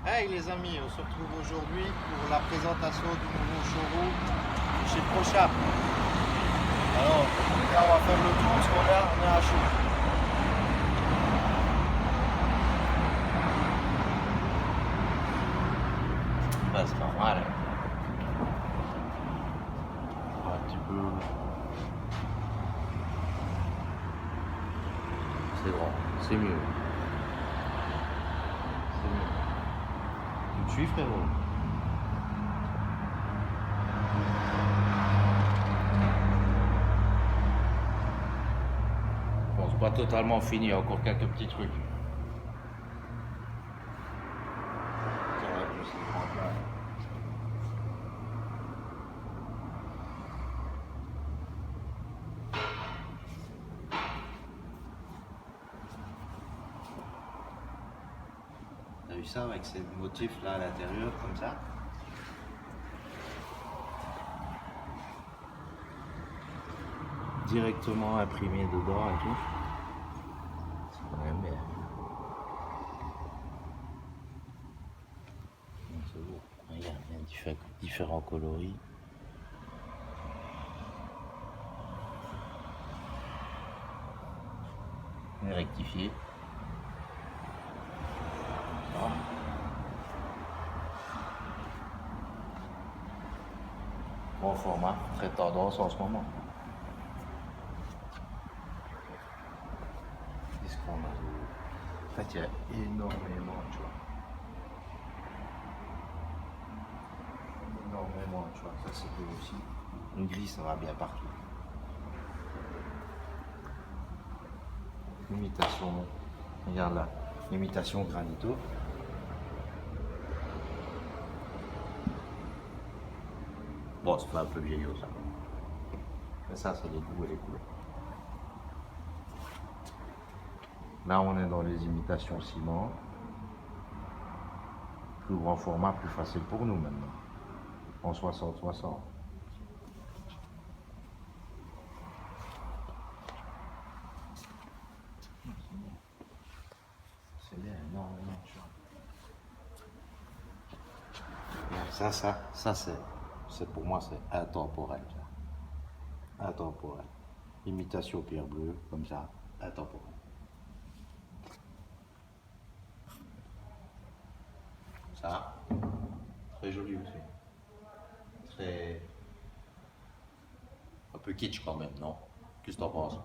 Hey les amis, on se retrouve aujourd'hui pour la présentation du nouveau showroom chez ProChap. Alors, là on va faire le tour parce qu'on est à chaud. Bah, c'est normal. Un petit peu. C'est grand, c'est mieux. C'est mieux. Tu me suis, frérot? Bon, c'est pas totalement fini, il y a encore quelques petits trucs. T'as vu ça avec ces motifs là à l'intérieur comme ça? Directement imprimé dedans et tout. C'est quand même bien. C'est beau. Regarde, il y a différents coloris. Et rectifié. Bon format, très tendance en ce moment. Qu'est-ce qu'on a de... En fait, il y a énormément de choix. Énormément de choix. Ça, c'est beau aussi. Une gris, ça va bien partout. Imitation, regarde là, imitation granito. Bon, c'est pas un peu vieillot ça. Mais ça, c'est les goûts et les couleurs. Là, on est dans les imitations ciment. Plus grand format, plus facile pour nous maintenant. En 60-60. C'est bien, énormément de choses. Ça c'est pour moi, c'est intemporel. Ça. Intemporel. Imitation pierre bleue, comme ça, intemporel. Ça, très joli aussi. Très... un peu kitsch quand même, non? Qu'est-ce que t'en penses?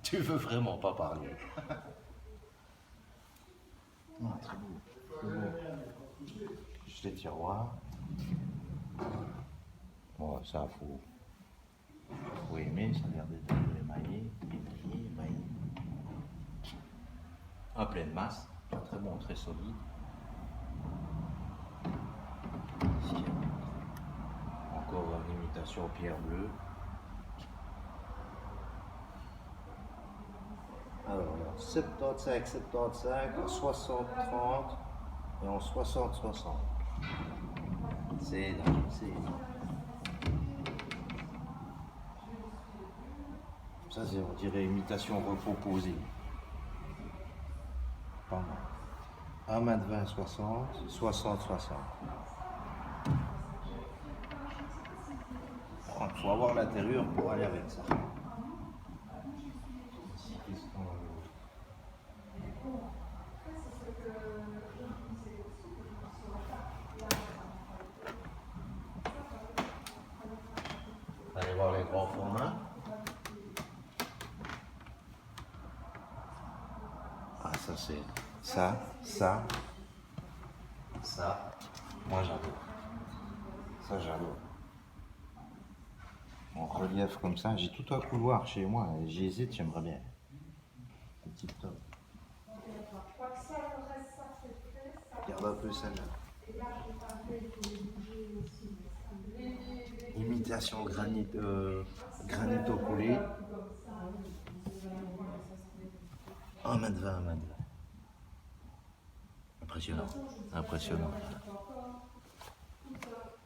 Tu veux vraiment pas parler? Non, très beau. Très beau. Juste les tiroirs. Bon, ça, faut aimer, ça a l'air d'être émaillé, émaillé. En pleine masse, très bon, très solide. Ici, encore une imitation pierre bleue. Alors là, 75, en 60, 30 et en 60, 60. C'est énorme, c'est énorme. Ça, c'est, on dirait imitation repos posé. Pas mal. 1m20, 60, 60, 60. Il faut avoir l'intérieur pour aller avec ça. Allez voir les grands formats. Ah, ça c'est... Ça. Moi j'adore. Ça j'adore. En relief comme ça, j'ai tout un couloir chez moi. J'hésite, j'aimerais bien. Petit top. Regarde un peu celle-là. Imitation granito collé. 1m20, 1m20. Impressionnant. Impressionnant.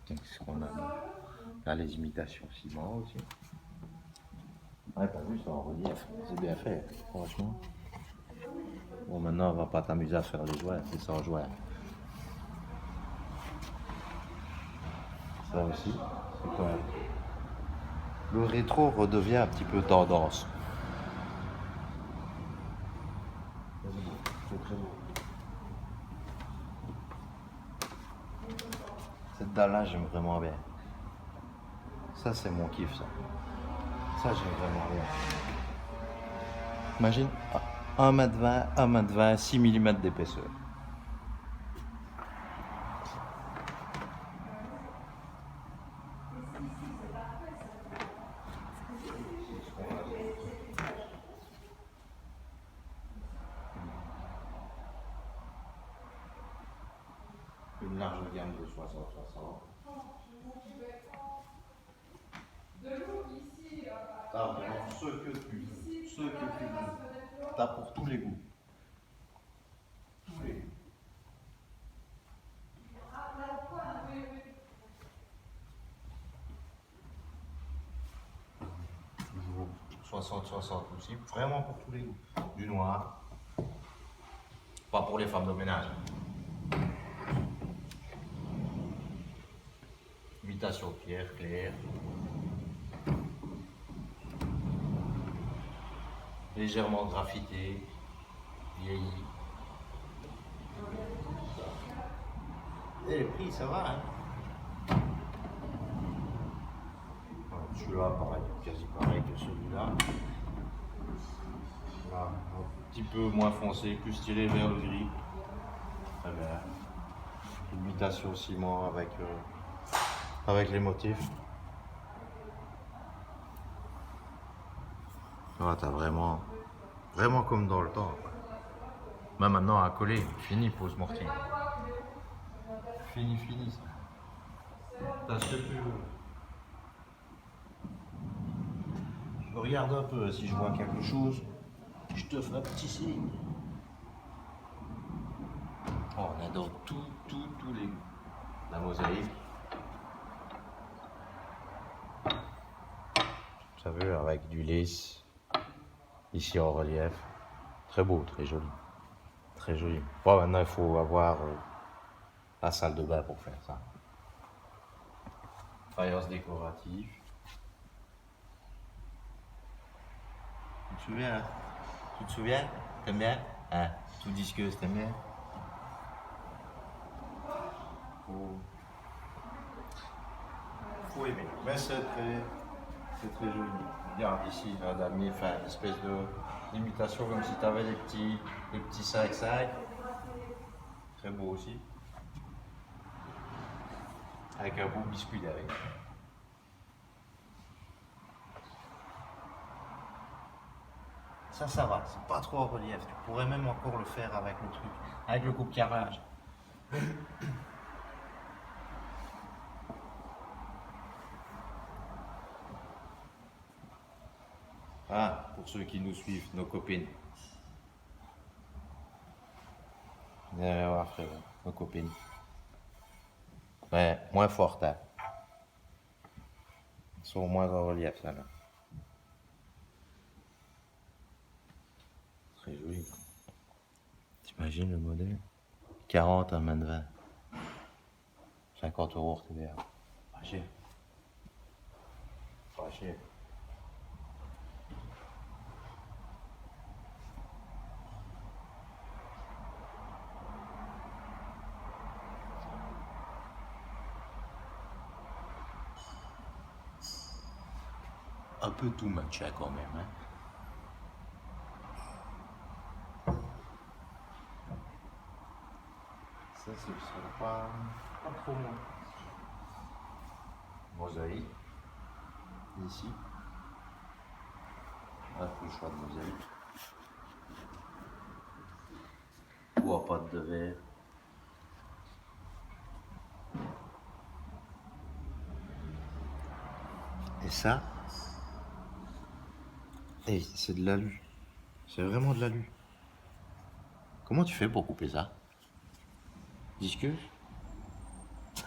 Qu'est-ce qu'on a là, les imitations ciment aussi. Ouais, t'as vu, c'est en relief. C'est bien fait, franchement. Bon, maintenant, on va pas t'amuser à faire les jouets, c'est sans jouets. Ça aussi, c'est quoi? Le rétro redevient un petit peu tendance. C'est très beau. Cette dalle-là, j'aime vraiment bien. Ça, c'est mon kiff, ça. Ça, j'aime vraiment bien. Imagine, 1 m 20, 1 m 20, 6 mm d'épaisseur. Une large gamme de 60-60. T'as vraiment ce que tu veux. Ce que tu veux. T'as pour tous les goûts. Tous les goûts. Toujours 60-60 aussi. Vraiment pour tous les goûts. Du noir. Pas pour les femmes de ménage. Imitation pierre claire. Légèrement graffité. Vieilli. Et le prix, ça va, hein? Celui-là, pareil, quasi pareil que celui-là. Là, un petit peu moins foncé, plus tiré vers le gris. Très bien. Imitation ciment avec les motifs. Ah, t'as vraiment comme dans le temps. Bah maintenant à coller, fini pose mortier. Fini ça. T'as ce que tu veux. Regarde un peu si je vois quelque chose, je te ferai un petit signe. Oh, on a dans tous les goûts. La mosaïque. Ça veut avec du lisse. Ici en relief. Très beau, très joli. Très joli. Bon, maintenant il faut avoir la salle de bain pour faire ça. Faïence décorative. Tu te souviens, hein? Tu te souviens? T'aimes bien? Hein? Tout disqueuse, t'aimes bien? Faut aimer. Mais c'est très joli. Regarde ici, on a mis une espèce d'imitation comme si tu avais des petits 5-5. Très beau aussi. Avec un beau biscuit derrière. Ça va, c'est pas trop en relief. Tu pourrais même encore le faire avec le truc, avec le coupe-carrelage. Ah, pour ceux qui nous suivent, nos copines. Vous allez voir, frère, nos copines. Ouais, moins fortes, hein. Elles sont moins en relief, ça là. Très joli. T'imagines le modèle? 40 à 20. 50 € hors TVA. Pas cher. Pas cher. Un peu too much hein, quand même. Hein. Ça, c'est pas trop loin. Mosaïque. Ici. On a plus le choix de mosaïque. Ou à pâte de verre. Et ça, hey, c'est de l'alu. C'est vraiment de l'alu. Comment tu fais pour couper ça? Discus?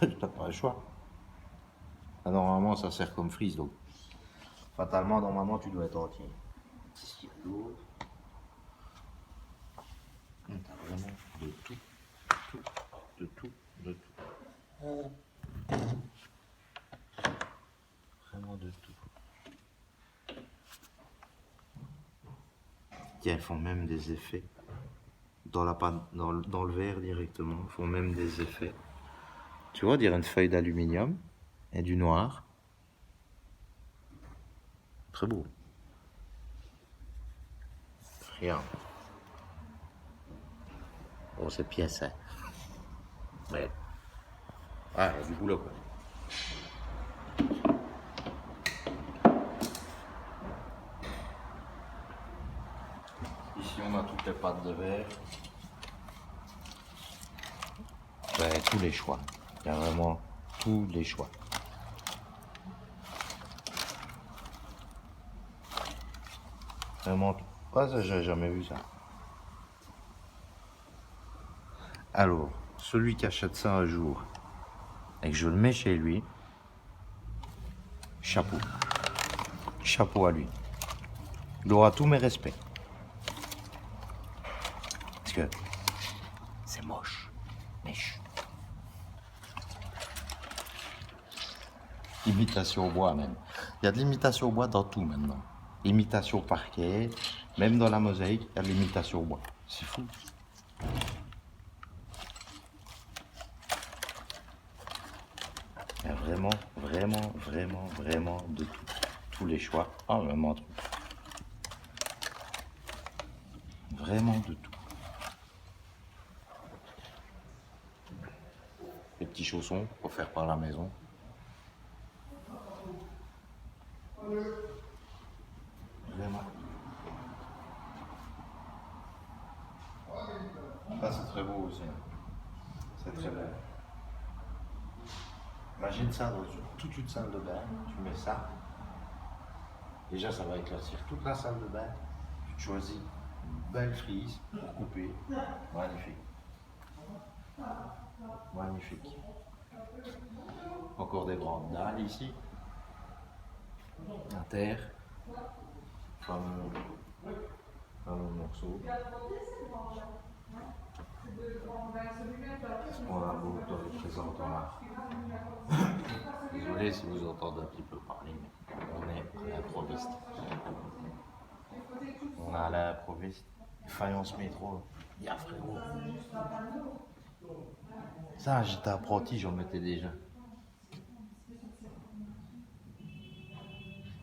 T'as pas le choix. Ah, normalement, ça sert comme frise, donc. Fatalement, normalement, tu dois être entier. Qu'est-ce qu'il y a d'autre? Vraiment de tout. Tiens, ils font même des effets. Dans la pâte, dans le verre directement, ils font même des effets. Tu vois, dire une feuille d'aluminium et du noir. Très beau. Regarde. Bon, c'est pièce, hein. Mais. Ah, il y a du boulot, quoi. Ici, on a toutes les pâtes de verre. Ben, tous les choix. Il y a vraiment tous les choix. Vraiment tout. Ah, ça, j'ai jamais vu ça. Alors, celui qui achète ça un jour et que je le mets chez lui, chapeau. Chapeau à lui. Il aura tous mes respects. Parce que c'est moche. Mais chut. Imitation au bois, même. Il y a de l'imitation au bois dans tout maintenant. Imitation au parquet, même dans la mosaïque, il y a de l'imitation au bois. C'est fou. Il y a vraiment, vraiment, vraiment, vraiment de tout. Tous les choix. Ah, vraiment trop. Vraiment de tout. Les petits chaussons offerts par la maison. Vraiment. Ça, c'est très beau aussi. C'est très beau. Imagine ça dans toute une salle de bain. Tu mets ça. Déjà, ça va éclaircir toute la salle de bain. Tu te choisis une belle frise pour couper. Magnifique. Magnifique. Encore des grandes dalles ici. La terre. Fameux morceau. Qu'est-ce qu'on a beau dans les présentoirs. Désolé si vous entendez un petit peu parler, mais on est à l'improviste. On est à l'improviste. Faïence métro. Il y a frérot. Ça, j'étais apprenti, j'en mettais déjà.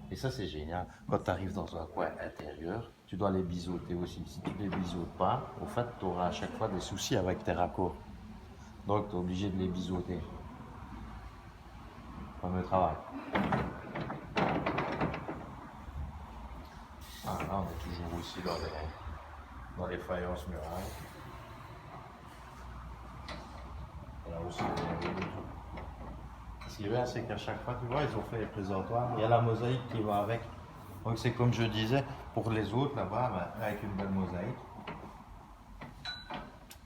Et ça, c'est génial. Quand tu arrives dans un coin intérieur, tu dois les biseauter aussi. Si tu les biseautes pas, au fait, tu auras à chaque fois des soucis avec tes raccords. Donc, tu es obligé de les biseauter. Fameux travail. Ah, là, on est toujours aussi dans les faïences murailles. Et là aussi, on a des tout. Ce qui est bien, c'est qu'à chaque fois, tu vois, ils ont fait les présentoirs. Il y a la mosaïque qui va avec. Donc c'est comme je disais, pour les autres là-bas, ben, avec une belle mosaïque.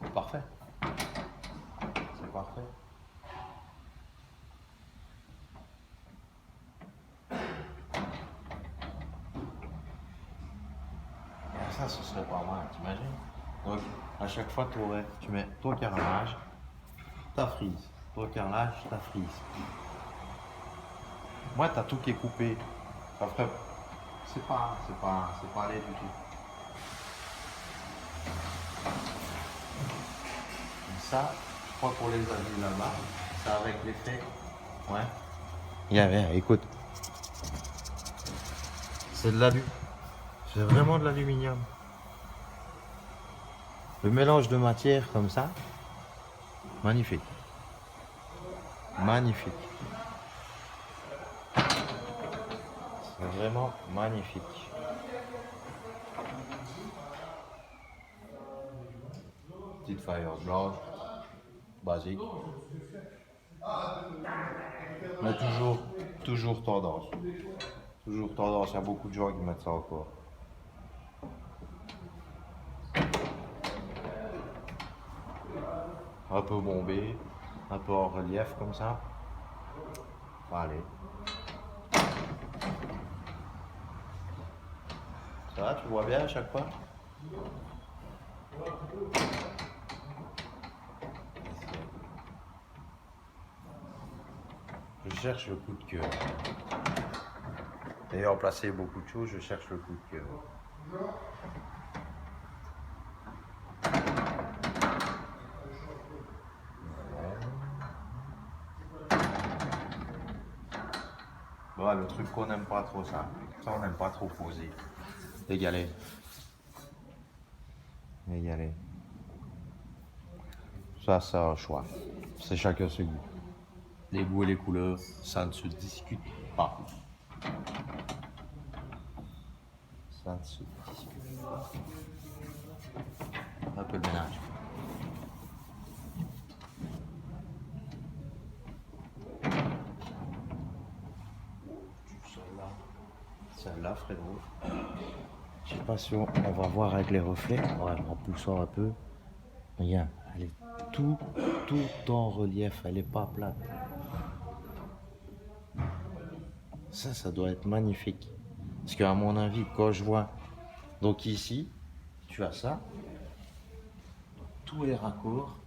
C'est parfait. C'est parfait. Et ça, ce serait pas mal, t'imagines? Donc à chaque fois, tu mets ton carrelage, ta frise. Ton carrelage, ta frise. Moi, t'as tout qui est coupé. Ça ferait... C'est pas laid du tout. Ça, je crois qu'on les a vus là-bas. Ça avec l'effet. Ouais. Viens, écoute. C'est de l'alu. C'est vraiment de l'aluminium. Le mélange de matière comme ça. Magnifique. Magnifique. C'est vraiment magnifique. Petite faïence blanche, basique. Mais toujours tendance. Toujours tendance, il y a beaucoup de gens qui mettent ça encore. Un peu bombé, un peu en relief comme ça. Allez. Ça va, tu vois bien à chaque fois? cherche le coup de cœur. Ayant placé beaucoup de choses, je cherche le coup de cœur. Voilà, le truc qu'on n'aime pas trop ça. Ça, on n'aime pas trop poser. Égaler. Égaler. Ça, c'est un choix. C'est chacun ses goûts. Les goûts et les couleurs, ça ne se discute pas. Ça ne se discute pas. Un peu de ménage. Celle-là, frérot. Je sais pas si on va voir avec les reflets. Ouais, en poussant un peu. Regarde, elle est tout en relief. Elle est pas plate. Ça doit être magnifique. Parce qu'à mon avis, quand je vois... Donc ici, tu as ça. Tout est raccord.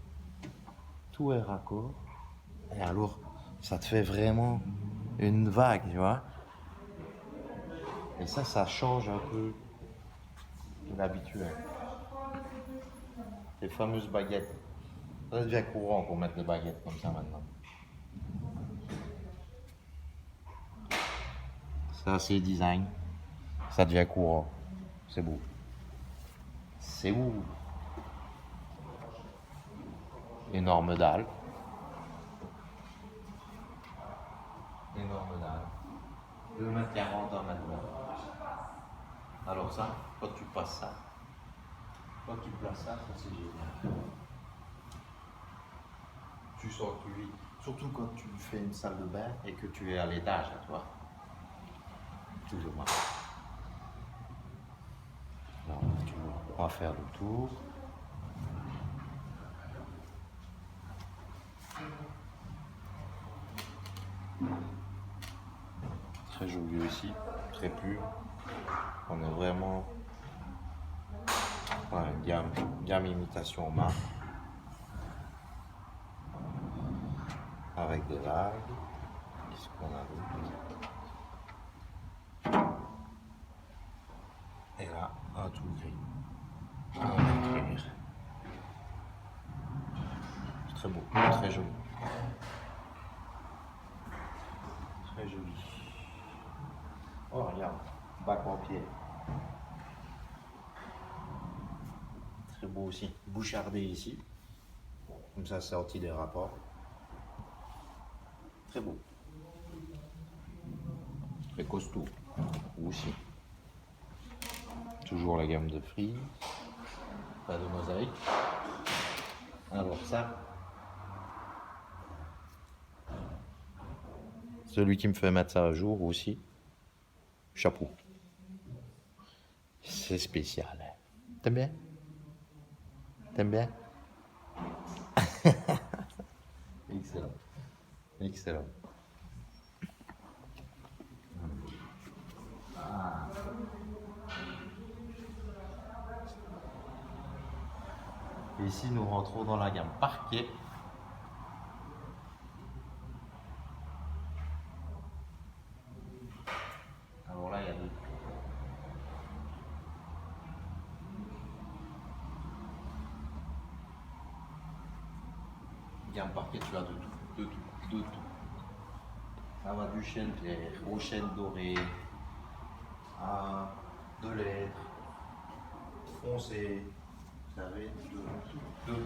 Tout est raccord. Et alors, ça te fait vraiment une vague, tu vois. Et ça change un peu de l'habituel. Les fameuses baguettes. Ça devient courant qu'on mette des baguettes comme ça maintenant. Ça, c'est design. Ça devient courant. C'est beau. C'est beau. Énorme dalle. Énorme dalle. 2,40 m, 1,20 m. Alors ça, quand tu passes ça, quand tu places ça, ça c'est génial. Tu sens que tu vis. Surtout quand tu fais une salle de bain et que tu es à l'étage à toi. Toujours mal. Alors, on va faire le tour. Très joli ici, très pur. On est vraiment gamme imitation marque. Avec des vagues. Qu'est-ce qu'on a d'autre? Et là, un tout gris. C'est très beau, très joli. Très joli. Oh, regarde, bac en pierre. Très beau aussi. Bouchardé ici. Comme ça, c'est sorti des rapports. Très beau. Très costaud. Aussi. Toujours la gamme de frise. Pas de mosaïque. Alors ça. Celui qui me fait mettre ça à jour aussi. Chapeau. C'est spécial. T'aimes bien? T'aimes bien? Excellent. Excellent. Ah. Ici, nous rentrons dans la gamme parquet. Alors là, il y a deux. Gamme parquet, tu as de tout. De tout. Ça va du chêne clair au chêne doré, à de lèvres, foncé, vous savez, de tout.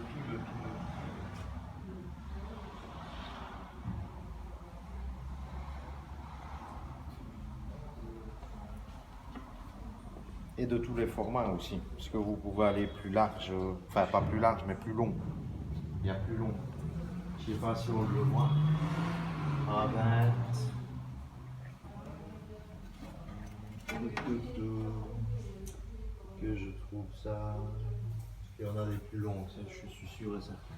Et de tous les formats aussi, parce que vous pouvez aller plus large, enfin pas plus large, mais plus long. Bien plus long. Je sais pas si on le voit. À 20. Que je trouve ça. Parce qu'il y en a des plus longs, ça, je suis sûr et certain.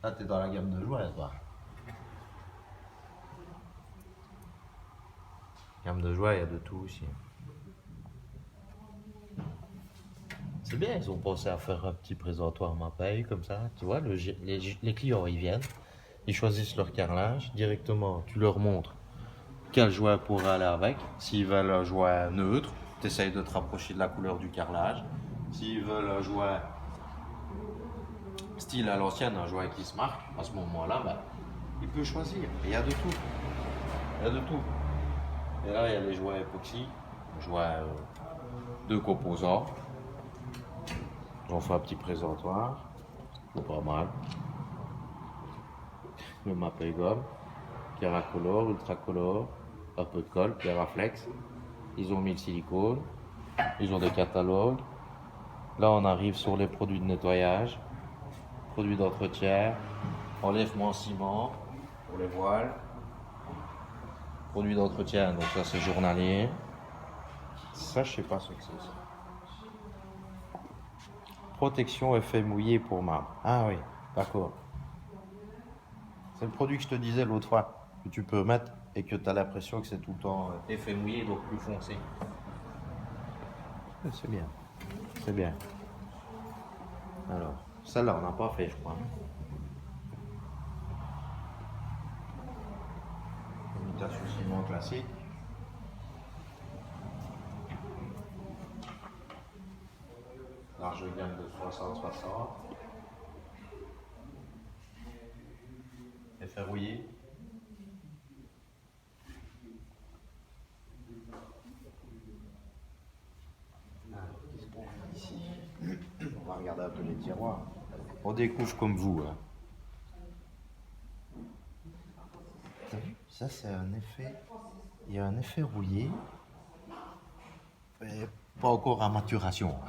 Là, t'es dans la gamme de jouets, toi. Gamme de jouets, il y a de tout aussi. C'est bien, ils ont pensé à faire un petit présentoir ma paye comme ça. Tu vois, les clients ils viennent, Ils choisissent leur carrelage. Directement, tu leur montres quel joint pourrait aller avec. S'ils veulent un joint neutre, tu essayes de te rapprocher de la couleur du carrelage. S'ils veulent un joint style à l'ancienne, un joint qui se marque, à ce moment-là, ben, il peut choisir. Il y a de tout. Il y a de tout. Et là, il y a les joints époxy, joints deux composants. J'en fais un petit présentoir. Pas mal. Le Mapei gomme, Keracolor, Ultracolor, un peu de colle, Keraflex. Ils ont mis le silicone, ils ont des catalogues. Là, on arrive sur les produits de nettoyage, produits d'entretien, enlèvement ciment pour les voiles, produits d'entretien, donc ça c'est journalier. Ça, je sais pas ce que c'est ça. Protection effet mouillé pour marbre. Ah oui, d'accord. C'est le produit que je te disais l'autre fois, que tu peux mettre et que tu as l'impression que c'est tout le temps effet mouillé, donc plus foncé. C'est bien. C'est bien. Alors, celle-là, on n'a pas fait, je crois. Imitation ciment classique. Large gamme de 60-60. Effet rouillé. Qu'est-ce qu'on fait ici? On va regarder un peu les tiroirs. On découvre comme vous. Hein. T'as vu? Ça, c'est un effet. Il y a un effet rouillé. Mais pas encore à maturation.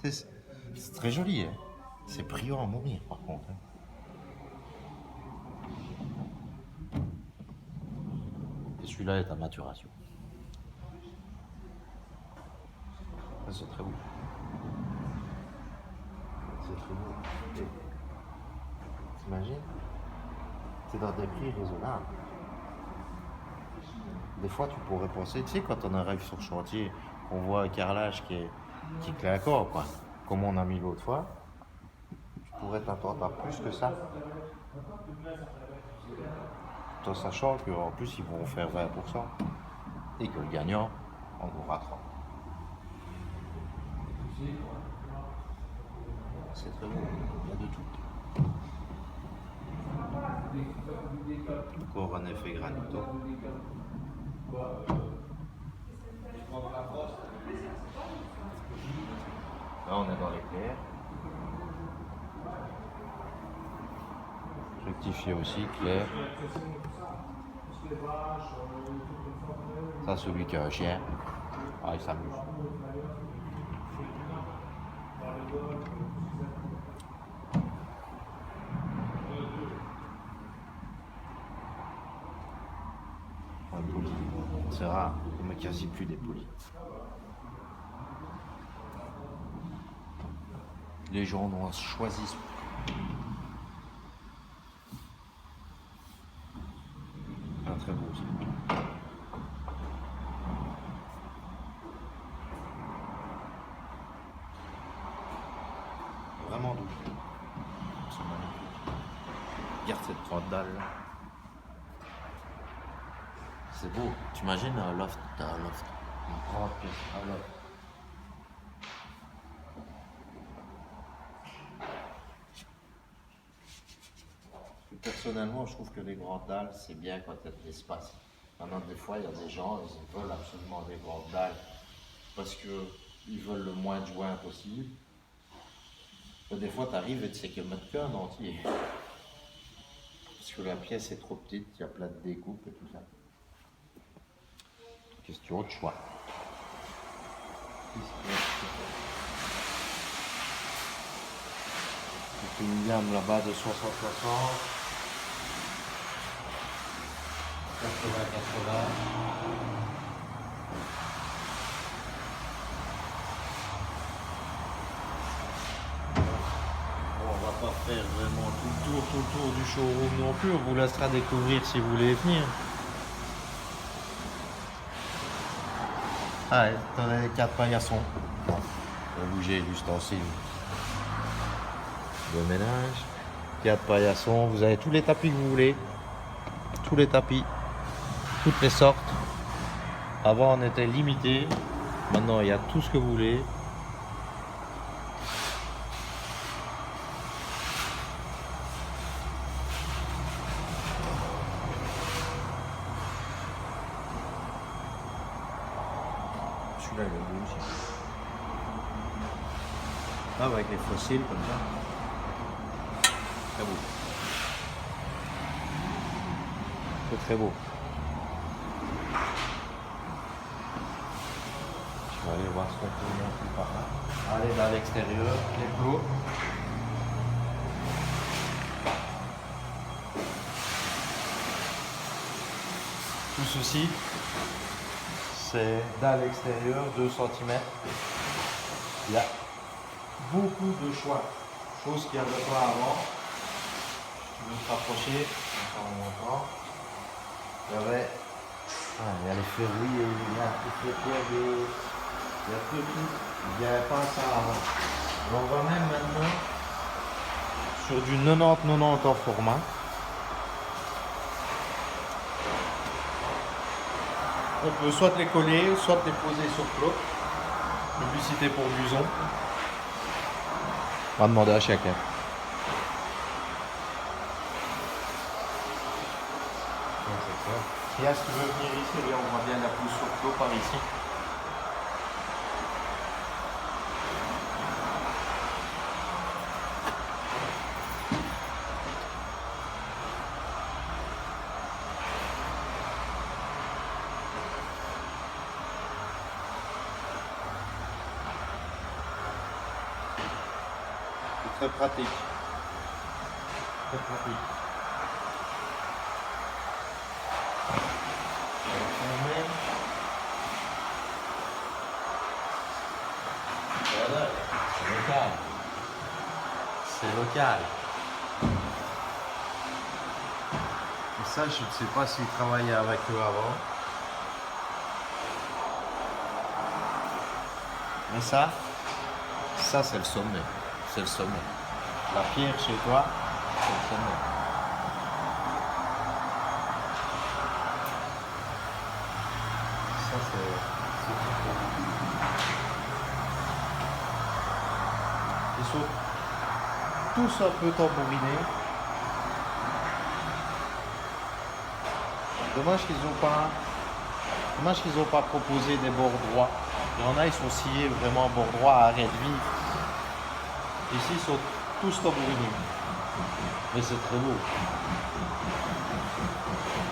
C'est très joli. Hein. C'est brillant à mourir, par contre. Hein. Et celui-là est à maturation. Ça, c'est très beau. C'est très beau. T'imagines? C'est dans des prix raisonnables. Des fois, tu pourrais penser, tu sais, quand on arrive sur le chantier, on voit un carrelage qui claque encore, quoi. Comme on a mis l'autre fois, tu pourrais t'attendre à plus que ça. Tout en sachant qu'en plus, ils vont faire 20%. Et que le gagnant en aura 30%. C'est très beau, il y a de tout. Encore un effet granito. Là, on est dans l'éclair. Rectifier aussi, clair. Ça, celui qui a un chien. Ah, il s'amuse. Un poli. C'est rare, il n'y a quasi plus des polis. Les gens n'en choisissent plus. Ah, très beau aussi. Vraiment doux. C'est magnifique. Regarde cette grande dalle là. C'est beau. T'imagines un loft, une grande pièce, un loft. Personnellement, je trouve que les grandes dalles, c'est bien quand il y a de l'espace. Maintenant, des fois, il y a des gens, ils veulent absolument des grandes dalles parce qu'ils veulent le moins de joints possible. Et des fois, tu arrives et tu sais que mettre qu'un entier. Parce que la pièce est trop petite, il y a plein de découpes et tout ça. Question de choix. C'est une gamme là-bas de 60-60. 80-80. On va pas faire vraiment tout le tour du showroom non plus, on vous laissera découvrir si vous voulez venir. Ah, t'en as les 4 paillassons. On va bouger l'ustensile de ménage. Kia de paillasson. Vous avez tous les tapis que vous voulez. Tous les tapis. Toutes les sortes. Avant on était limité. Maintenant il y a tout ce que vous voulez. Celui-là il est beau aussi. Ah, avec les fossiles comme ça. Très beau. C'est très beau. Je vais aller voir ce qu'on peut montrer par là. Aller dans l'extérieur, les plots. Tout ceci, c'est dans l'extérieur, 2 cm. Il y a beaucoup de choix. Chose qu'il n'y avait pas avant. Je veux te rapprocher, en montrant. Il y avait. Ah, il y a les ferrouilles, il y a toutes les pierres de. Il y a tout. Il n'y avait pas ça avant. On va même maintenant sur du 90-90 en format. On peut soit les coller, soit les poser sur flot. Publicité pour Buson. On va demander à chacun. Et là, si tu veux venir ici, on voit bien la pousse sur flot par ici. C'est très pratique. Très pratique. Voilà, c'est local. C'est local. Et ça, je ne sais pas s'ils travaillaient avec eux avant. Mais ça c'est le sommet. C'est le sommet. La pierre chez toi, c'est le sommet. Ça, c'est tout. Ils sont tous un peu tambouriner. Dommage qu'ils n'ont pas proposé des bords droits. Il y en a, ils sont sciés vraiment bord droit à arrêt de vie. Ici, ils sont tous tambourinés. Mais c'est très beau.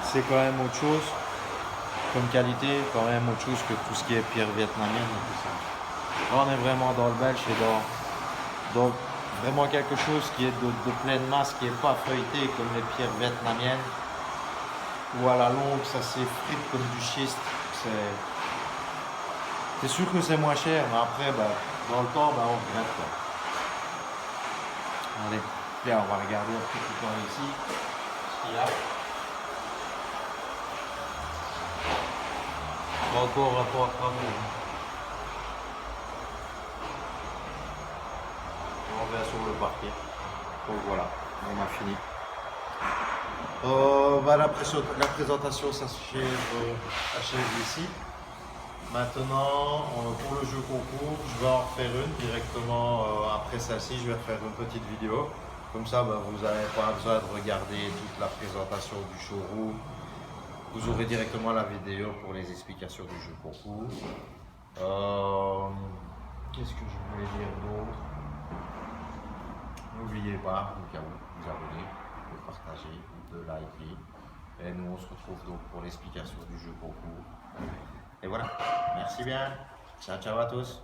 C'est quand même autre chose. Comme qualité, quand même autre chose que tout ce qui est pierre vietnamienne et tout ça. Là, on est vraiment dans le belge et dans vraiment quelque chose qui est de pleine masse, qui n'est pas feuilleté comme les pierres vietnamiennes. Ou à la longue, ça s'effrite comme du schiste. C'est sûr que c'est moins cher, mais après, dans le temps, on regrette quoi. Allez, là, on va regarder un petit peu ici ce qu'il y a. Encore un peu à travaux. On revient sur le parquet. Donc voilà, on a fini. La présentation s'achève ici. Maintenant, pour le jeu concours, je vais en refaire une directement après celle-ci. Je vais refaire une petite vidéo. Comme ça, vous n'avez pas besoin de regarder toute la présentation du showroom. Vous aurez directement la vidéo pour les explications du jeu concours. Qu'est-ce que je voulais dire d'autre? N'oubliez pas, au cas où, de vous abonner, de partager, de liker. Et nous, on se retrouve donc pour l'explication du jeu concours. Et voilà, merci bien. Ciao, ciao à tous.